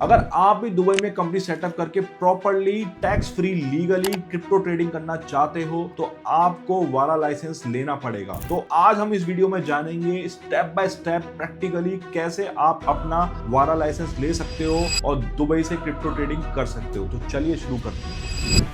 अगर आप भी दुबई में कंपनी सेटअप करके properly tax free legally crypto trading करना चाहते हो तो आपको वारा लाइसेंस लेना पड़ेगा। तो आज हम इस वीडियो में जानेंगे स्टेप बाय स्टेप प्रैक्टिकली कैसे आप अपना वारा लाइसेंस ले सकते हो और दुबई से क्रिप्टो ट्रेडिंग कर सकते हो। तो चलिए शुरू करते हैं।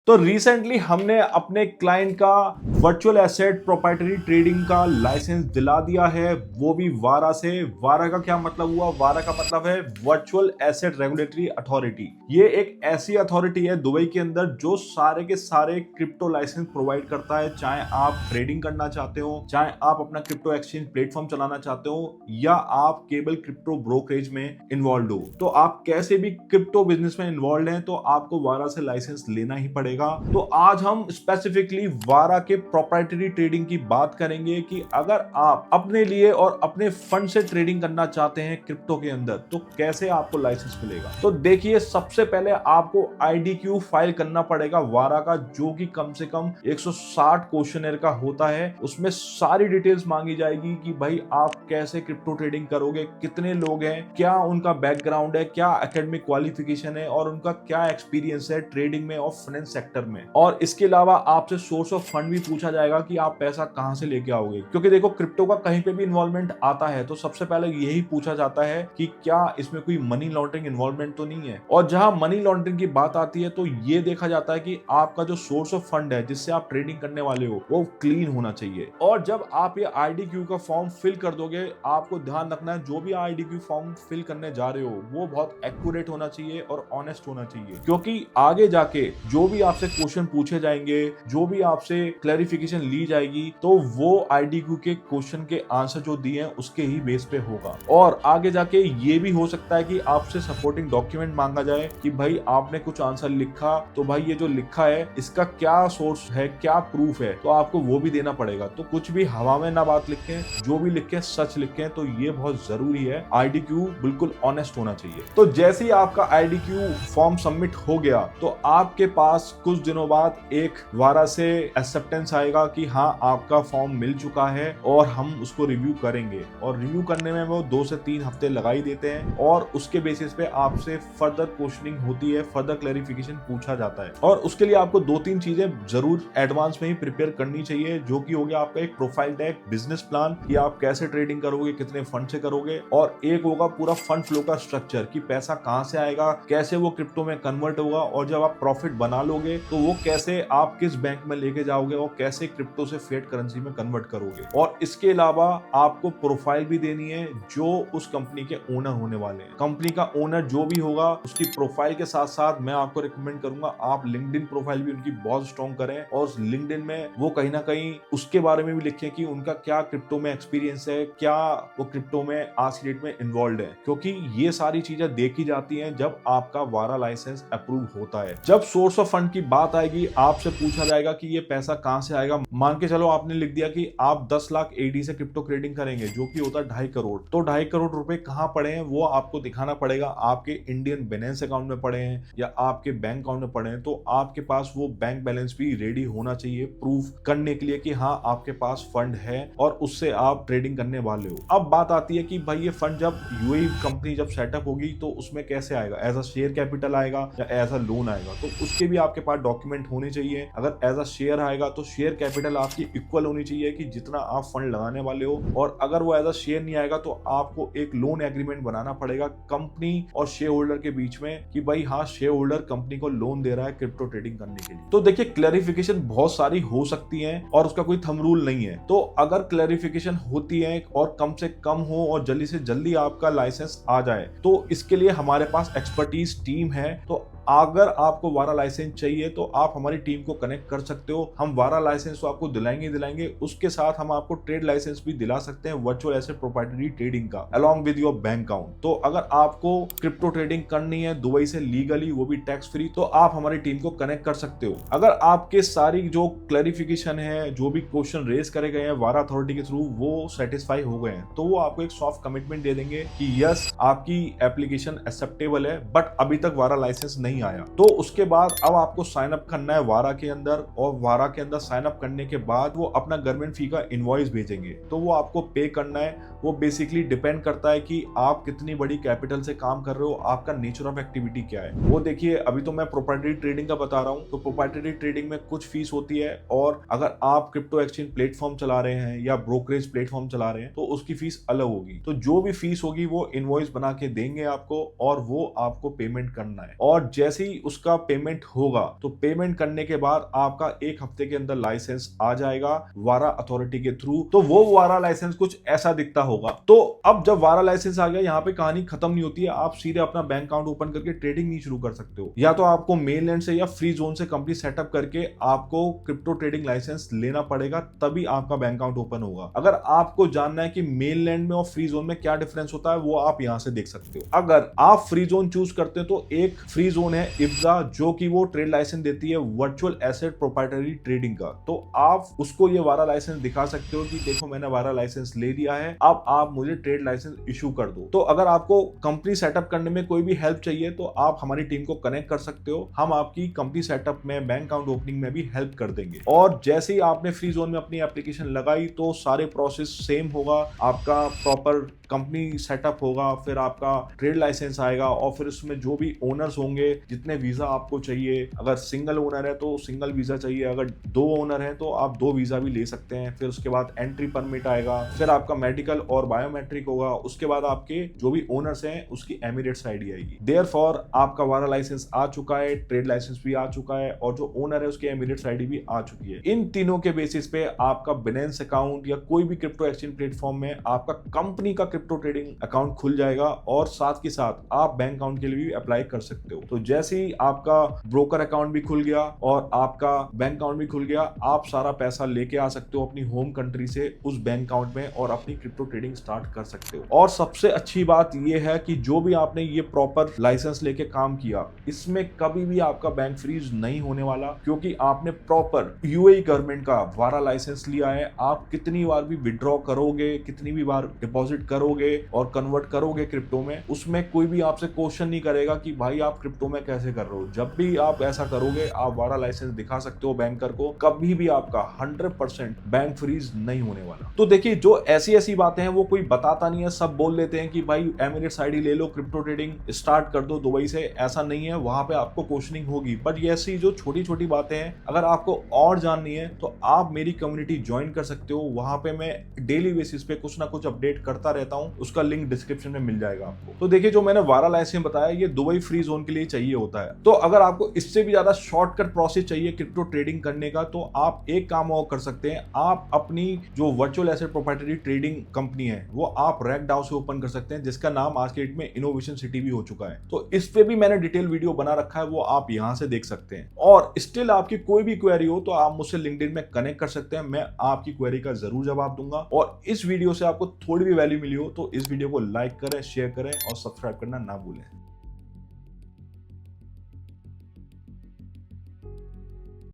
तो रिसेंटली हमने अपने क्लाइंट का वर्चुअल एसेट प्रोप्राइटरी ट्रेडिंग का लाइसेंस दिला दिया है, वो भी वारा से। वारा का क्या मतलब हुआ? वारा का मतलब है वर्चुअल एसेट रेगुलेटरी अथॉरिटी। ये एक ऐसी अथॉरिटी है दुबई के अंदर जो सारे के सारे क्रिप्टो लाइसेंस प्रोवाइड करता है। चाहे आप ट्रेडिंग करना चाहते हो, चाहे आप अपना क्रिप्टो एक्सचेंज प्लेटफॉर्म चलाना चाहते हो, या आप केवल क्रिप्टो ब्रोकरेज में इन्वॉल्व हो, तो आप कैसे भी क्रिप्टो बिजनेस में इन्वॉल्व हैं तो आपको वारा से लाइसेंस लेना ही पड़ेगा। तो आज हम स्पेसिफिकली वारा के प्रोप्राइटरी ट्रेडिंग की बात करेंगे कि अगर आप अपने लिए और अपने फंड से ट्रेडिंग करना चाहते हैं क्रिप्टो के अंदर तो कैसे आपको लाइसेंस मिलेगा। तो देखिए, सबसे पहले आपको आईडीक्यू फाइल करना पड़ेगा वारा का, जो कि कम से कम 160 क्वेश्चनर का होता है। उसमें सारी डिटेल्स मांगी जाएगी कि भाई आप कैसे क्रिप्टो ट्रेडिंग करोगे, कितने लोग हैं, क्या उनका बैकग्राउंड है, क्या एकेडमिक क्वालिफिकेशन है और उनका क्या एक्सपीरियंस है ट्रेडिंग में और फाइनेंस सेक्टर में। और इसके अलावा आपसे सोर्स ऑफ फंड भी पूछा जाएगा कि आप पैसा कहां से लेके आओगे, क्योंकि देखो क्रिप्टो का कहीं पे भी इन्वॉल्वमेंट आता है तो सबसे पहले यही पूछा जाता है कि क्या इसमें कोई मनी लॉन्ड्रिंग इन्वॉल्वमेंट तो नहीं है। और जहां मनी लॉन्ड्रिंग की बात आती है तो ये देखा जाता है कि आपका जो सोर्स ऑफ फंड है जिससे आप ट्रेडिंग करने वाले हो वो क्लीन होना चाहिए। और जब आप ये आईडीक्यू का फॉर्म फिल कर दोगे, आपको ध्यान रखना है जो भी आईडीक्यू फॉर्म फिल करने जा रहे हो वो बहुत एक्यूरेट होना चाहिए और ऑनेस्ट होना चाहिए, क्योंकि आगे जाके जो भी आपसे क्वेश्चन पूछे जाएंगे, जो भी आपसे क्लैरिफिकेशन ली जाएगी, तो वो आईडीक्यू के क्वेश्चन के आंसर जो दिए हैं उसके ही बेस पे होगा। और आगे जाके ये भी हो सकता है कि आपसे सपोर्टिंग डॉक्यूमेंट मांगा जाए कि भाई आपने कुछ आंसर लिखा तो भाई ये जो लिखा है इसका क्या सोर्स है, क्या प्रूफ है, तो आपको वो भी देना पड़ेगा। तो कुछ भी हवा में ना बात लिखें, जो भी लिखें सच लिखें। तो ये बहुत जरूरी है, आईडीक्यू बिल्कुल ऑनेस्ट होना चाहिए। तो जैसे ही आपका आईडीक्यू फॉर्म सबमिट हो गया तो आपके पास कुछ दिनों बाद एक वारा से एक्सेप्टेंस आएगा कि हाँ आपका फॉर्म मिल चुका है और हम उसको रिव्यू करेंगे। और रिव्यू करने में वो 2 से 3 हफ्ते लगा ही देते हैं और उसके बेसिस पे आपसे फर्दर क्वेश्चनिंग होती है, फर्दर क्लैरिफिकेशन पूछा जाता है। और उसके लिए आपको 2-3 चीजें जरूर एडवांस में ही प्रिपेयर करनी चाहिए, जो कि हो गया आपका एक प्रोफाइल टैग, बिजनेस प्लान कि आप कैसे ट्रेडिंग करोगे, कितने फंड से करोगे, और एक होगा पूरा फंड फ्लो का स्ट्रक्चर कि पैसा कहां से आएगा, कैसे वो क्रिप्टो में कन्वर्ट होगा, और जब आप प्रॉफिट बना लोगे तो वो कैसे आप किस बैंक में लेके जाओगे और कैसे क्रिप्टो से फिएट करेंसी में कन्वर्ट करोगे। और इसके अलावा आपको प्रोफाइल भी देनी है जो उस कंपनी के ओनर होने वाले हैं। कंपनी का ओनर जो भी होगा उसकी प्रोफाइल के साथ साथ मैं आपको रिकमेंड करूंगा आप लिंक्डइन प्रोफाइल भी उनकी बहुत स्ट्रॉन्ग करें, और लिंक्डइन में वो कहीं ना कहीं उसके बारे में भी लिखें कि उनका क्या क्रिप्टो में एक्सपीरियंस है, क्या वो क्रिप्टो में आज की डेट में इन्वॉल्व है, क्योंकि ये सारी चीजें देखी जाती हैं जब आपका वारा लाइसेंस अप्रूव होता है। जब सोर्स ऑफ फंड की बात आएगी, आपसे पूछा जाएगा कि ये पैसा कहां से आएगा। मान के चलो आपने लिख दिया कि आप 10 लाख एडी से क्रिप्टो ट्रेडिंग करेंगे, जो कि होता है 2.5 करोड़। तो 2.5 करोड़ रुपए कहां पड़े हैं वो आपको दिखाना पड़ेगा। आपके इंडियन बैलेंस अकाउंट में पड़े हैं या आपके बैंक अकाउंट में पड़े हैं, तो आपके पास वो बैंक बैलेंस भी रेडी होना चाहिए प्रूफ करने के लिए कि हाँ आपके पास फंड है और उससे आप ट्रेडिंग करने वाले हो। अब बात आती है कि भाई ये फंड जब यूएई कंपनी जब सेटअप होगी तो उसमें कैसे आएगा, एज अ शेयर कैपिटल आएगा या एज अ लोन आएगा, तो उसके भी आपके पास डॉक्यूमेंट होने चाहिए। अगर एज अ शेयर आएगा तो शेयर कैपिटल आपकी इक्वल होनी चाहिए कि जितना आप फंड लगाने वाले हो, और अगर वो एज अ शेयर नहीं आएगा तो आपको एक लोन एग्रीमेंट बनाना पड़ेगा कंपनी और शेयर होल्डर के बीच में कि भाई हाँ शेयर होल्डर कंपनी को लोन दे रहा है क्रिप्टो ट्रेडिंग करने के लिए। तो देखिए, क्लैरिफिकेशन बहुत सारी हो सकती है और उसका कोई थंब रूल नहीं है। तो अगर क्लैरिफिकेशन होती है और कम से कम हो और जल्दी से जल्दी आपका लाइसेंस आ जाए, तो इसके लिए हमारे पास एक्सपर्टीज टीम है। तो अगर आपको वारा लाइसेंस चाहिए तो आप हमारी टीम को कनेक्ट कर सकते हो। हम वारा लाइसेंस तो आपको दिलाएंगे, उसके साथ हम आपको ट्रेड लाइसेंस भी दिला सकते हैं वर्चुअल एसेट प्रोप्राइटरी ट्रेडिंग का, along with your bank account. तो अगर आपको क्रिप्टो ट्रेडिंग करनी है दुबई से लीगली, वो भी टैक्स फ्री, तो आप हमारी टीम को कनेक्ट कर सकते हो। अगर आपके सारी जो क्लैरिफिकेशन है, जो भी क्वेश्चन रेज करे गए हैं वारा अथॉरिटी के थ्रू, वो सेटिस्फाई हो गए हैं, तो वो आपको एक सॉफ्ट कमिटमेंट दे देंगे कि यस आपकी एप्लीकेशन एक्सेप्टेबल है, बट अभी तक वारा लाइसेंस नहीं नहीं आया। तो उसके बाद अब आपको साइन अप करना है वारा के अंदर, और वारा के अंदर साइन अप करने के बाद वो अपना गवर्नमेंट फी का इनवॉइस भेजेंगे, तो वो आपको पे करना है। वो बेसिकली डिपेंड करता है कि आप कितनी बड़ी कैपिटल से काम कर रहे हो, आपका नेचर ऑफ एक्टिविटी क्या है। वो देखिए, अभी तो मैं प्रोप्राइटरी ट्रेडिंग का बता रहा हूँ, तो प्रोप्राइटरी ट्रेडिंग में कुछ फीस होती है, और अगर आप क्रिप्टो एक्सचेंज प्लेटफॉर्म चला रहे हैं या ब्रोकरेज प्लेटफॉर्म चला रहे हैं तो उसकी फीस अलग होगी। तो जो भी फीस होगी वो इनवॉइस बना के देंगे आपको, और वो आपको पेमेंट करना है। और जैसे ही उसका पेमेंट होगा, तो पेमेंट करने के बाद आपका 1 हफ्ते के अंदर लाइसेंस आ जाएगा वारा अथॉरिटी के थ्रू। तो वो वारा लाइसेंस कुछ ऐसा दिखता होगा। तो अब जब वारा लाइसेंस आ गया, यहाँ पे कहानी खत्म नहीं होती है। आप सीधे अपना बैंक अकाउंट ओपन करके ट्रेडिंग नहीं शुरू कर सकते हो, या तो आपको मेनलैंड से या फ्री जोन से कंपनी सेटअप करके आपको क्रिप्टो ट्रेडिंग लाइसेंस लेना पड़ेगा, तभी आपका बैंक अकाउंट ओपन होगा। अगर आपको जानना है कि मेनलैंड में और फ्री जोन में क्या डिफरेंस होता है, वो आप यहाँ से देख सकते हो। अगर आप फ्री जोन चूज करते हैं तो एक फ्री जोन है IFSA, जो कि वो ट्रेड लाइसेंस देती है वर्चुअल एसेट प्रोप्राइटरी ट्रेडिंग का। तो आप उसको ये वारा लाइसेंस दिखा सकते हो कि देखो मैंने वारा लाइसेंस ले लिया है, अब आप मुझे ट्रेड लाइसेंस इशू कर दो। तो अगर आपको कंपनी सेटअप करने में कोई भी हेल्प चाहिए तो आप हमारी टीम को कनेक्ट कर सकते हो, हम आपकी कंपनी सेटअप में, बैंक अकाउंट ओपनिंग में भी हेल्प कर देंगे। और जैसे ही आपने फ्री जोन में अपनी एप्लीकेशन लगाई तो सारे प्रोसेस सेम होगा। आपका प्रॉपर कंपनी सेटअप होगा, फिर आपका ट्रेड लाइसेंस आएगा, और फिर उसमें जो भी ओनर्स होंगे, जितने वीजा आपको चाहिए, अगर सिंगल ओनर है तो सिंगल वीजा चाहिए, अगर 2 ओनर है तो आप 2 वीजा भी ले सकते हैं। फिर उसके बाद एंट्री परमिट आएगा, फिर आपका मेडिकल और बायोमेट्रिक होगा, उसके बाद आपके जो भी ओनर्स हैं उसकी एमिरेट्स आईडी आएगी। देयरफॉर आपका वारा लाइसेंस आ चुका है, ट्रेड लाइसेंस भी आ चुका है, और जो ओनर है उसकी एमिरेट्स आईडी भी आ चुकी है। इन तीनों के बेसिस पे आपका बिनेंस अकाउंट या कोई भी क्रिप्टो एक्सचेंज प्लेटफॉर्म में आपका कंपनी का क्रिप्टो ट्रेडिंग अकाउंट खुल जाएगा, और साथ के साथ आप बैंक अकाउंट के लिए भी अप्लाई कर सकते हो। तो जैसे ही आपका ब्रोकर अकाउंट भी खुल गया और आपका बैंक अकाउंट भी खुल गया, आप सारा पैसा लेके आ सकते हो अपनी होम कंट्री से उस बैंक अकाउंट में, और अपनी क्रिप्टो ट्रेडिंग स्टार्ट कर सकते हो। और सबसे अच्छी बात यह है कि जो भी आपने ये प्रॉपर लाइसेंस लेके काम किया, इसमें कभी भी आपका बैंक फ्रीज नहीं होने वाला, क्योंकि आपने प्रॉपर यूएई गवर्नमेंट का वारा लाइसेंस लिया है। आप कितनी बार भी विड्रॉ करोगे, कितनी भी बार डिपॉजिट करोगे और कन्वर्ट करोगे क्रिप्टो में, उसमें कोई भी आपसे क्वेश्चन नहीं करेगा कि भाई आप क्रिप्टो में कैसे कर रहे हो। जब भी आप ऐसा करोगे, आप वारा लाइसेंस दिखा सकते हो बैंकर को, कभी भी आपका 100% बैंक फ्रीज नहीं होने वाला। तो देखिए, जो ऐसी ऐसी बातें हैं वो कोई बताता नहीं है, सब बोल लेते हैं कि भाई एमिरेट्स आईडी ले लो, क्रिप्टो ट्रेडिंग स्टार्ट कर दो दुबई से। ऐसा नहीं है, वहां पे आपको क्वेश्चनिंग होगी, बट ये ऐसी जो छोटी छोटी बातें हैं, अगर आपको और जाननी है तो आप मेरी कम्युनिटी ज्वाइन कर सकते हो। वहां पे मैं डेली बेसिस पे कुछ ना कुछ अपडेट करता रहता हूं, उसका लिंक डिस्क्रिप्शन में मिल जाएगा आपको। तो देखिए, जो मैंने वारा लाइसेंस बताया, ये दुबई फ्री जोन के लिए चाहिए होता है। तो अगर आपको इससे भी ज्यादा शॉर्टकट प्रोसेस चाहिए क्रिप्टो ट्रेडिंग करने का, तो आप एक काम और कर सकते हैं। आप अपनी जो virtual asset proprietary trading company है, वो आप रैकडाउ से ओपन कर सकते हैं, जिसका नाम आज के डेट में इनोवेशन सिटी भी हो चुका है। तो इस पे भी मैंने डिटेल वीडियो बना रखा है, वो आप यहां से देख सकते हैं। और स्टिल आपकी कोई भी क्वेरी हो तो आप मुझसे लिंक्डइन में कनेक्ट कर सकते हैं, मैं आपकी क्वेरी का जरूर जवाब दूंगा। और इस वीडियो से आपको थोड़ी भी वैल्यू मिली हो तो इस वीडियो को लाइक करें, शेयर करें और सब्सक्राइब करना ना भूलें।